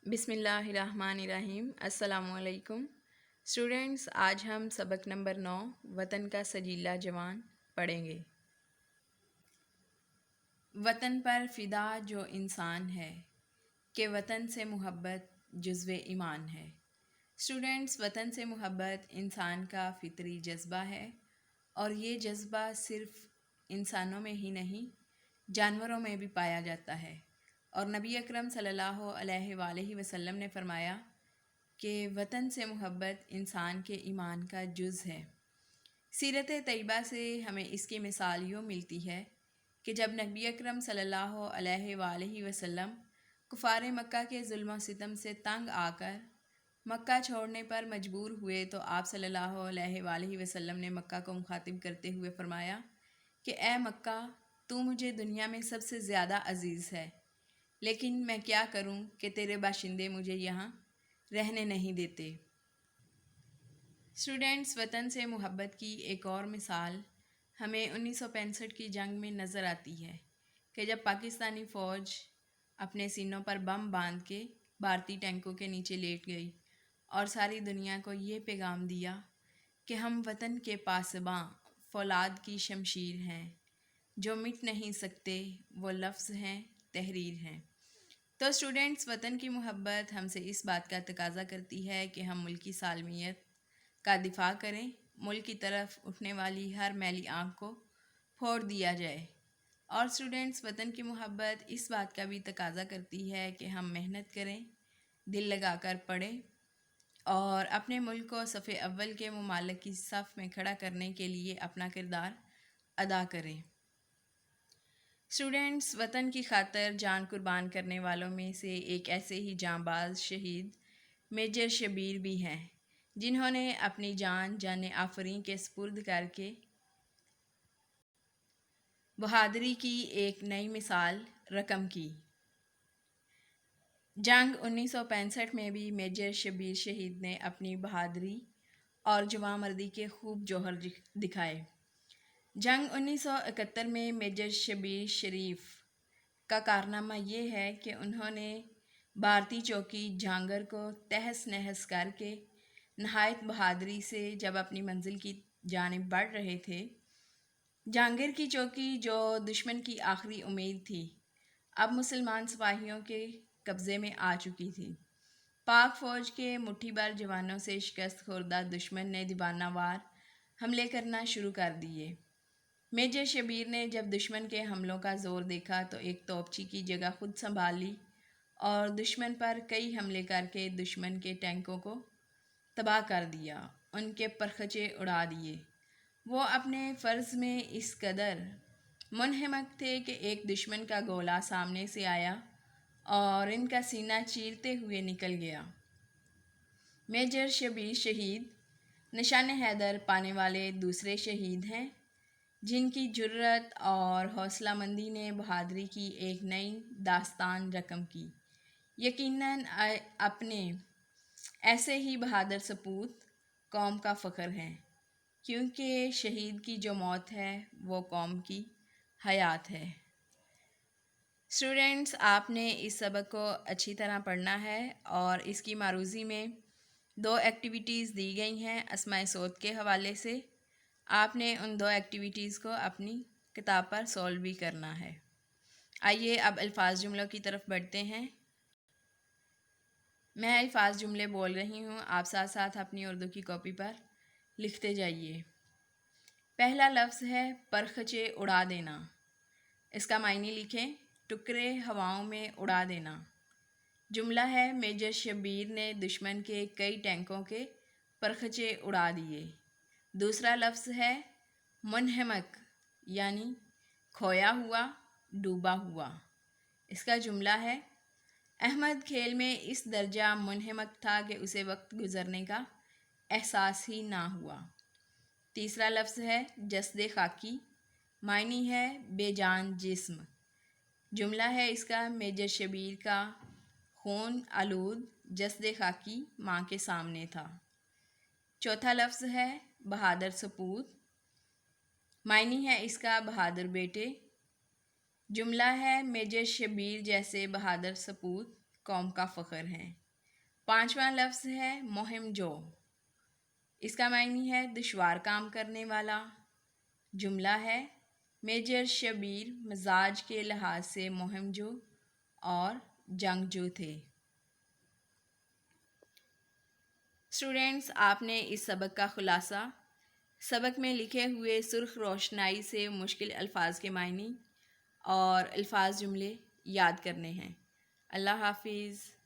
بسم اللہ الرحمن الرحیم۔ السلام علیکم اسٹوڈینٹس، آج ہم سبق نمبر 9 وطن کا سجیلا جوان پڑھیں گے۔ وطن پر فدا جو انسان ہے کہ وطن سے محبت جزو ایمان ہے۔ اسٹوڈینٹس، وطن سے محبت انسان کا فطری جذبہ ہے اور یہ جذبہ صرف انسانوں میں ہی نہیں جانوروں میں بھی پایا جاتا ہے، اور نبی اکرم صلی اللہ علیہ وآلہ وسلم نے فرمایا کہ وطن سے محبت انسان کے ایمان کا جز ہے۔ سیرت طیبہ سے ہمیں اس کی مثال یوں ملتی ہے کہ جب نبی اکرم صلی اللہ علیہ وآلہ وسلم کفار مکہ کے ظلم و ستم سے تنگ آ کر مکہ چھوڑنے پر مجبور ہوئے تو آپ صلی اللہ علیہ وآلہ وسلم نے مکہ کو مخاطب کرتے ہوئے فرمایا کہ اے مکہ، تو مجھے دنیا میں سب سے زیادہ عزیز ہے، لیکن میں کیا کروں کہ تیرے باشندے مجھے یہاں رہنے نہیں دیتے۔ اسٹوڈینٹس، وطن سے محبت کی ایک اور مثال ہمیں 1965 کی جنگ میں نظر آتی ہے کہ جب پاکستانی فوج اپنے سینوں پر بم باندھ کے بھارتی ٹینکوں کے نیچے لیٹ گئی اور ساری دنیا کو یہ پیغام دیا کہ ہم وطن کے پاسباں فولاد کی شمشیر ہیں، جو مٹ نہیں سکتے، وہ لفظ ہیں، تحریر ہیں۔ تو اسٹوڈینٹس، وطن کی محبت ہم سے اس بات کا تقاضا کرتی ہے کہ ہم ملکی سالمیت کا دفاع کریں، ملک کی طرف اٹھنے والی ہر میلی آنکھ کو پھوڑ دیا جائے۔ اور اسٹوڈینٹس، وطن کی محبت اس بات کا بھی تقاضا کرتی ہے کہ ہم محنت کریں، دل لگا کر پڑھیں اور اپنے ملک کو صف اول کے ممالک کی صف میں کھڑا کرنے کے لیے اپنا کردار ادا کریں۔ اسٹوڈینٹس، وطن کی خاطر جان قربان کرنے والوں میں سے ایک ایسے ہی جانباز شہید میجر شبیر بھی ہیں، جنہوں نے اپنی جان آفریں کے سپرد کر کے بہادری کی ایک نئی مثال رقم کی۔ جنگ 1965 میں بھی میجر شبیر شہید نے اپنی بہادری اور جواں مردی کے خوب جوہر دکھائے۔ جنگ 1971 میں میجر شبیر شریف کا کارنامہ یہ ہے کہ انہوں نے بھارتی چوکی جہانگیر کو تہس نہس کر کے نہایت بہادری سے جب اپنی منزل کی جانب بڑھ رہے تھے، جہانگیر کی چوکی جو دشمن کی آخری امید تھی، اب مسلمان سپاہیوں کے قبضے میں آ چکی تھی۔ پاک فوج کے مٹھی بھر جوانوں سے شکست خوردہ دشمن نے دیوانہ وار حملے کرنا شروع کر دیے۔ میجر شبیر نے جب دشمن کے حملوں کا زور دیکھا تو ایک توپچی کی جگہ خود سنبھال لی اور دشمن پر کئی حملے کر کے دشمن کے ٹینکوں کو تباہ کر دیا، ان کے پرخچے اڑا دیے۔ وہ اپنے فرض میں اس قدر منہمک تھے کہ ایک دشمن کا گولہ سامنے سے آیا اور ان کا سینہ چیرتے ہوئے نکل گیا۔ میجر شبیر شہید نشان حیدر پانے والے دوسرے شہید ہیں، جن کی جرأت اور حوصلہ مندی نے بہادری کی ایک نئی داستان رقم کی۔ یقیناً اپنے ایسے ہی بہادر سپوت قوم کا فخر ہیں، کیونکہ شہید کی جو موت ہے وہ قوم کی حیات ہے۔ اسٹوڈینٹس، آپ نے اس سبق کو اچھی طرح پڑھنا ہے اور اس کی معروضی میں 2 ایکٹیویٹیز دی گئی ہیں اسماء صوت کے حوالے سے۔ آپ نے ان 2 ایکٹیویٹیز کو اپنی کتاب پر سولو بھی کرنا ہے۔ آئیے اب الفاظ جملوں کی طرف بڑھتے ہیں۔ میں الفاظ جملے بول رہی ہوں، آپ ساتھ ساتھ اپنی اردو کی کاپی پر لکھتے جائیے۔ پہلا لفظ ہے پرخچے اڑا دینا۔ اس کا معنی لکھیں، ٹکڑے ہواؤں میں اڑا دینا۔ جملہ ہے میجر شبیر نے دشمن کے کئی ٹینکوں کے پرخچے اڑا دیے۔ دوسرا لفظ ہے منہمک، یعنی کھویا ہوا، ڈوبا ہوا۔ اس کا جملہ ہے احمد کھیل میں اس درجہ منہمک تھا کہ اسے وقت گزرنے کا احساس ہی نہ ہوا۔ تیسرا لفظ ہے جسد خاکی، معنی ہے بے جان جسم۔ جملہ ہے اس کا میجر شبیر کا خون آلود جسد خاکی ماں کے سامنے تھا۔ چوتھا لفظ ہے بہادر سپوت، معنی ہے اس کا بہادر بیٹے۔ جملہ ہے میجر شبیر جیسے بہادر سپوت قوم کا فخر ہیں۔ پانچواں لفظ ہے مہم جو۔ اس کا معنی ہے دشوار کام کرنے والا۔ جملہ ہے میجر شبیر مزاج کے لحاظ سے مہم جو اور جنگجو تھے۔ اسٹوڈینٹس، آپ نے اس سبق کا خلاصہ سبق میں لکھے ہوئے سرخ روشنائی سے مشکل الفاظ کے معنی اور الفاظ جملے یاد کرنے ہیں۔ اللہ حافظ۔